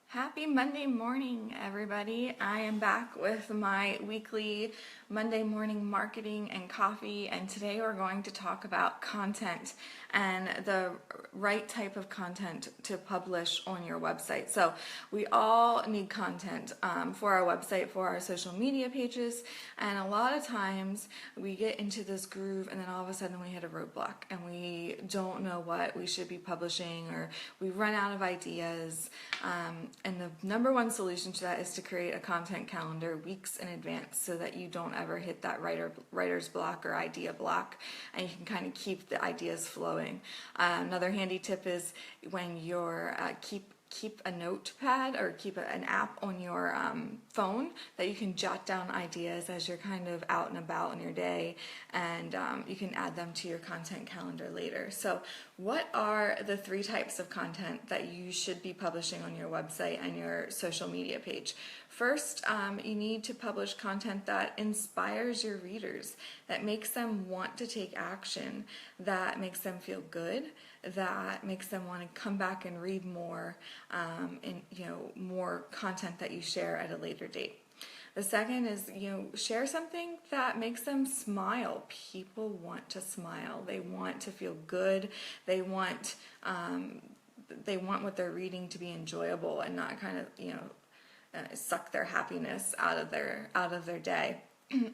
Happy Monday morning, everybody. I am back with my weekly Monday morning marketing and coffee, and today we're going to talk about content and the right type of content to publish on your website. So we all need content for our website, for our social media pages, and a lot of times we get into this groove and then all of a sudden we hit a roadblock and we don't know what we should be publishing, or we run out of ideas. And the number one solution to that is to create a content calendar weeks in advance so that you don't ever hit that writer's block or idea block, and you can kind of keep the ideas flowing. Another handy tip is when you're keep a notepad or keep an app on your phone that you can jot down ideas as you're kind of out and about in your day, and you can add them to your content calendar later. So what are the three types of content that you should be publishing on your website and your social media page? First, you need to publish content that inspires your readers, that makes them want to take action, that makes them feel good, that makes them want to come back and read more, and more content that you share at a later date. The second is, share something that makes them smile. People want to smile. They want to feel good. They want what they're reading to be enjoyable and not kind of, suck their happiness out of their day.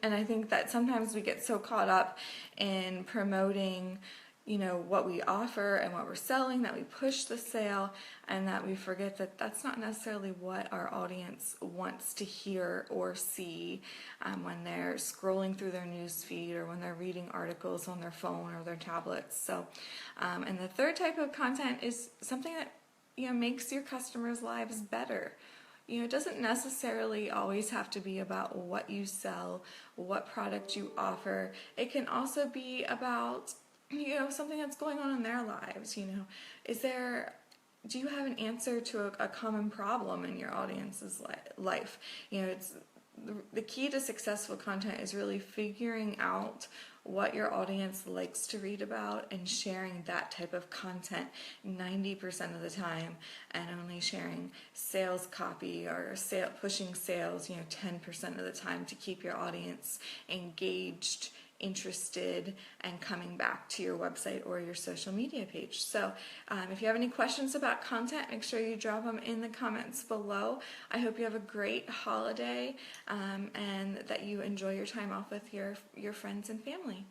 And I think that sometimes we get so caught up in promoting what we offer and what we're selling, that we push the sale, and that we forget that that's not necessarily what our audience wants to hear or see when they're scrolling through their news feed or when they're reading articles on their phone or their tablets. So, and the third type of content is something that makes your customers' lives better. It doesn't necessarily always have to be about what you sell, what product you offer. It can also be about something that's going on in their lives. Do you have an answer to a common problem in your audience's life? It's the key to successful content is really figuring out what your audience likes to read about and sharing that type of content 90% of the time, and only sharing sales copy or pushing sales 10% of the time to keep your audience engaged, interested, and coming back to your website or your social media page. So if you have any questions about content, make sure you drop them in the comments below. I hope you have a great holiday, and that you enjoy your time off with your friends and family.